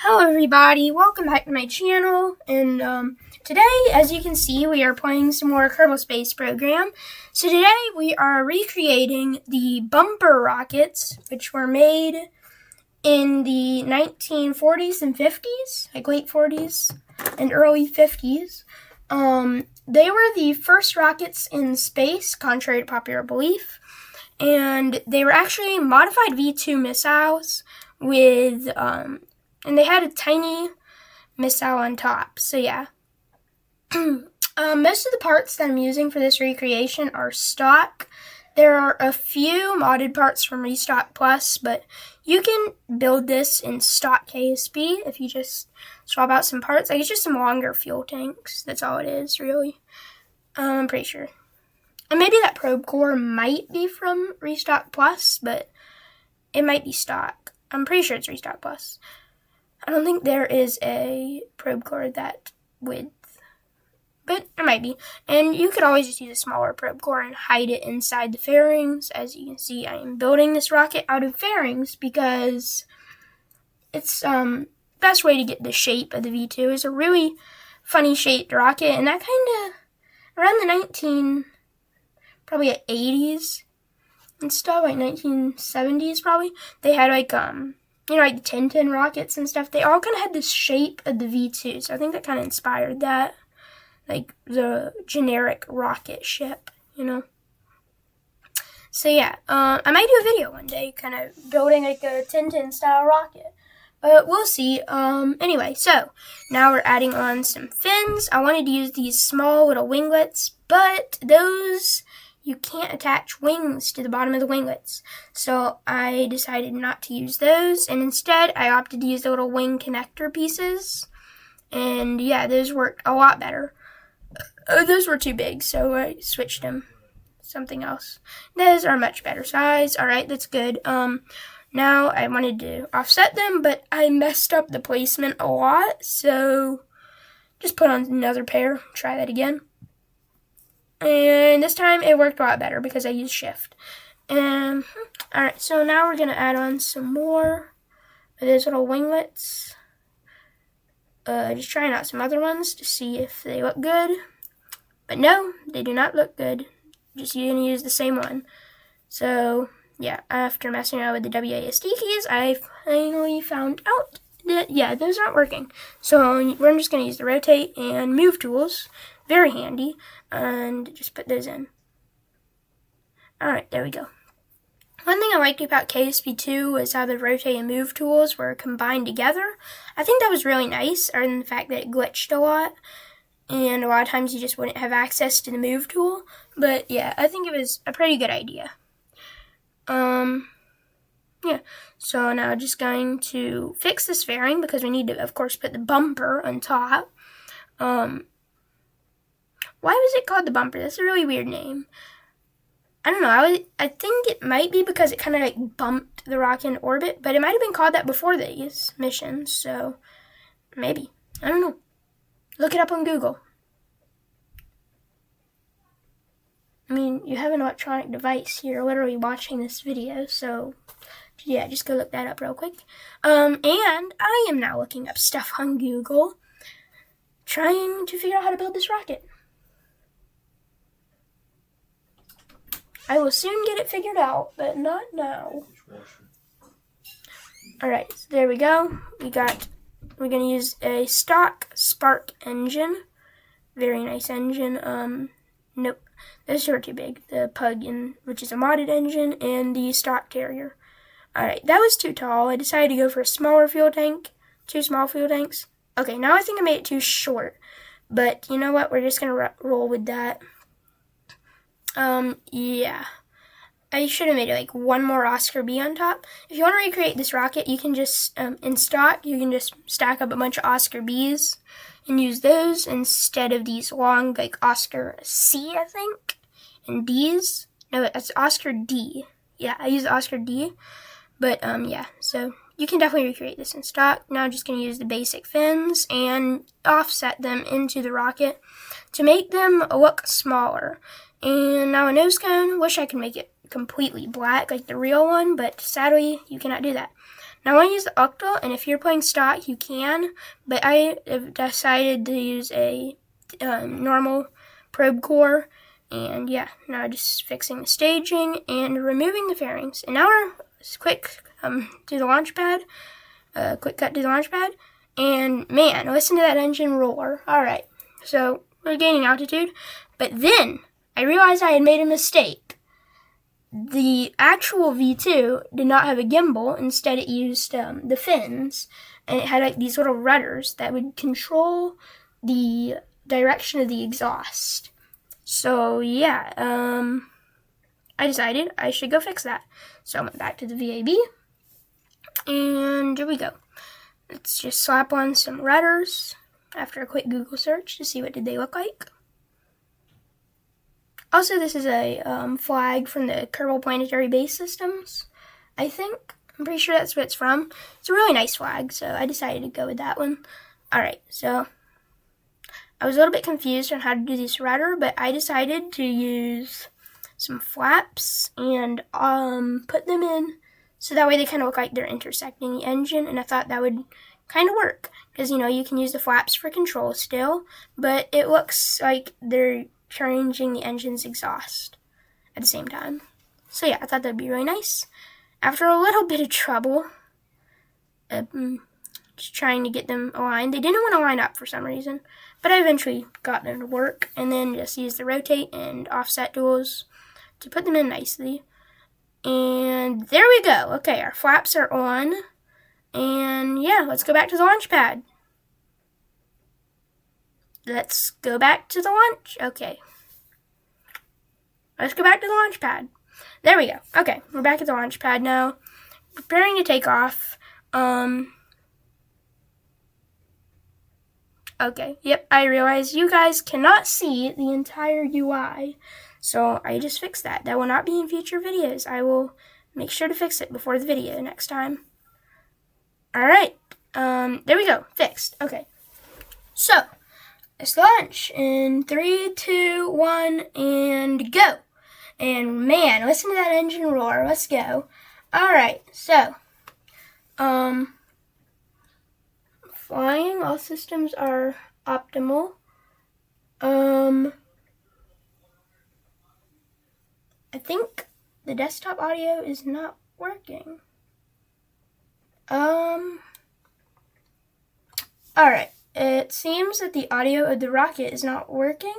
Hello everybody, welcome back to my channel, and today, as you can see, we are playing some more Kerbal Space Program. So today we are recreating the bumper rockets, which were made in the 1940s and 50s, like late 40s and early 50s. They were the first rockets in space, contrary to popular belief, and they were actually modified V-2 missiles with, and they had a tiny missile on top. So yeah. Most of the parts that I'm using for this recreation are stock. There are a few modded parts from Restock Plus, but you can build this in stock KSP if you just swap out some parts. Like, it's just some longer fuel tanks. That's all it is, really. I'm pretty sure. And maybe that probe core might be from Restock Plus, but it might be stock. I'm pretty sure it's Restock Plus. I don't think there is a probe core that width, but there might be. And you could always just use a smaller probe core and hide it inside the fairings. As you can see, I am building this rocket out of fairings because it's best way to get the shape of the V2. It's a really funny shaped rocket, and that kind of around the probably 80s and stuff, like 1970s probably. They had like like the Tintin rockets and stuff, they all kind of had the shape of the V2, so I think that kind of inspired that, like the generic rocket ship, So yeah, I might do a video one day, kind of building like a Tintin style rocket, but we'll see. Anyway, so now we're adding on some fins. I wanted to use these small little winglets, but those, you can't attach wings to the bottom of the winglets. So I decided not to use those, and instead I opted to use the little wing connector pieces. And yeah, those worked a lot better. Those were too big, so I switched them. Something else. Those are much better size. Alright, that's good. Now I wanted to offset them, but I messed up the placement a lot, so just put on another pair. Try that again. And this time it worked a lot better because I used shift. Alright, so now we're going to add on some more of those little winglets. Just trying out some other ones to see if they look good. But no, they do not look good. Just going to use the same one. So, yeah, after messing around with the WASD keys, I finally found out that, yeah, those aren't working. So we're just going to use the rotate and move tools. Very handy. And just put those in. Alright, there we go. One thing I liked about KSP2 was how the rotate and move tools were combined together. I think that was really nice, other than the fact that it glitched a lot. And a lot of times you just wouldn't have access to the move tool. But yeah, I think it was a pretty good idea. Yeah, so now I'm just going to fix this fairing because we need to, of course, put the bumper on top. Why was it called the bumper? That's a really weird name. I don't know. I think it might be because it kind of like bumped the rocket in orbit, but it might have been called that before these missions, so maybe. I don't know. Look it up on Google. I mean, you have an electronic device. You're literally watching this video, so yeah, just go look that up real quick. And I am now looking up stuff on Google, trying to figure out how to build this rocket. I will soon get it figured out, but not now. Alright, so there we go. We're going to use a stock spark engine. Very nice engine. Nope, those are too big. The plug-in, which is a modded engine, and the stock carrier. Alright, that was too tall. I decided to go for a smaller fuel tank. 2 small fuel tanks. Okay, now I think I made it too short. But you know what? We're just going to roll with that. Yeah. I should have made it like one more Oscar B on top. If you want to recreate this rocket, you can just, in stock, you can just stack up a bunch of Oscar Bs and use those instead of these long, like Oscar C, I think, and Ds. No, it's Oscar D. Yeah, I use Oscar D. But, yeah, so you can definitely recreate this in stock. Now I'm just going to use the basic fins and offset them into the rocket to make them look smaller. And now a nose cone, wish I could make it completely black like the real one, but sadly you cannot do that. Now I want to use the octal, and if you're playing stock, you can, but I have decided to use a normal probe core, and yeah, now just fixing the staging and removing the fairings. And now we're quick to the launch pad, quick cut to the launch pad, and man, listen to that engine roar. Alright, so we're gaining altitude, but then I realized I had made a mistake. The actual V2 did not have a gimbal. Instead, it used the fins, and it had like these little rudders that would control the direction of the exhaust. So yeah, I decided I should go fix that. So I went back to the VAB, and here we go. Let's just slap on some rudders after a quick Google search to see what did they look like. Also, this is a flag from the Kerbal Planetary Base Systems, I think. I'm pretty sure that's what it's from. It's a really nice flag, so I decided to go with that one. Alright, so I was a little bit confused on how to do this rudder, but I decided to use some flaps and put them in so that way they kind of look like they're intersecting the engine, and I thought that would kind of work because, you know, you can use the flaps for control still, but it looks like they're changing the engine's exhaust at the same time. So yeah, I thought that'd be really nice. After a little bit of trouble, just trying to get them aligned, they didn't want to line up for some reason, but I eventually got them to work, and then just used the rotate and offset tools to put them in nicely. And there we go. Okay, our flaps are on, and yeah, let's go back to the launch pad. Let's go back to the launch. Okay. Let's go back to the launch pad. There we go. Okay, we're back at the launch pad now. Preparing to take off. Okay, yep, I realize you guys cannot see the entire UI. So I just fixed that. That will not be in future videos. I will make sure to fix it before the video next time. Alright, there we go. Fixed. Okay. So, let's launch in 3, 2, 1, and go. And man, listen to that engine roar. Let's go. Alright, so, flying, all systems are optimal. I think the desktop audio is not working. Alright, it seems that the audio of the rocket is not working,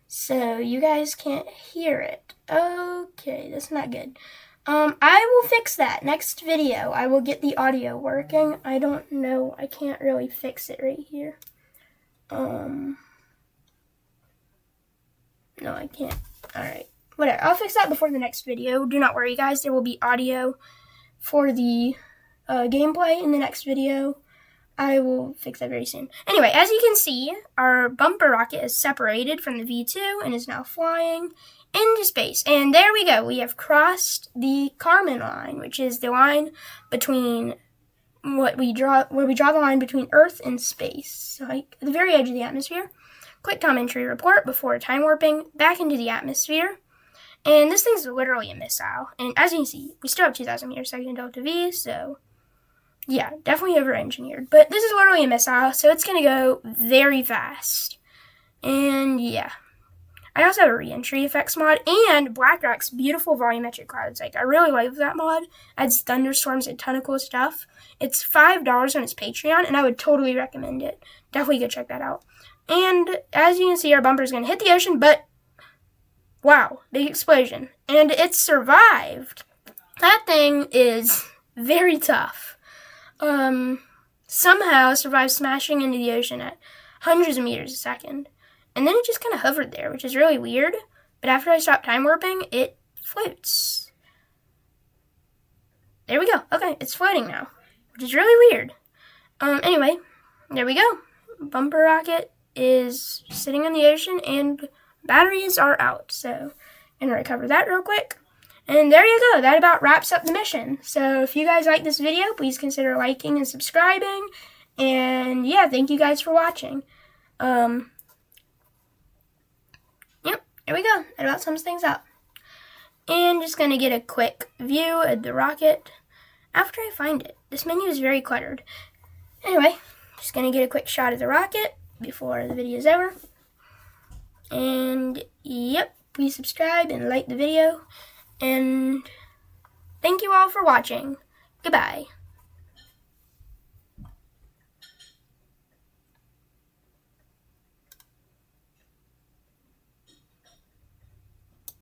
so you guys can't hear it. Okay, that's not good. I will fix that. Next video, I will get the audio working. I don't know, I can't really fix it right here. No, I can't. Alright, whatever. I'll fix that before the next video. Do not worry, guys. There will be audio for the gameplay in the next video. I will fix that very soon. Anyway, as you can see, our bumper rocket is separated from the V2 and is now flying into space. And there we go. We have crossed the Kármán line, which is the line between where we draw the line between Earth and space, like at the very edge of the atmosphere. Quick time entry report before time warping back into the atmosphere. And this thing's literally a missile. And as you can see, we still have 2,000 meters per second delta V, so yeah, definitely over-engineered. But this is literally a missile, so it's going to go very fast. And yeah. I also have a re-entry effects mod and BlackRock's beautiful volumetric clouds. Like, I really like that mod. Adds thunderstorms and a ton of cool stuff. It's $5 on its Patreon, and I would totally recommend it. Definitely go check that out. And as you can see, our bumper is going to hit the ocean, but wow, big explosion. And it survived. That thing is very tough. Somehow survived smashing into the ocean at hundreds of meters a second. And then it just kind of hovered there, which is really weird. But after I stopped time warping, it floats. There we go. Okay, it's floating now, which is really weird. Anyway, there we go. Bumper rocket is sitting in the ocean, and batteries are out. So I'm going to recover that real quick. And there you go. That about wraps up the mission. So if you guys like this video, please consider liking and subscribing. And yeah, thank you guys for watching. Yep, there we go. That about sums things up. And just going to get a quick view of the rocket after I find it. this menu is very cluttered. Anyway, just gonna get a quick shot of the rocket before the video is over. And yep, please subscribe and like the video. And thank you all for watching. Goodbye.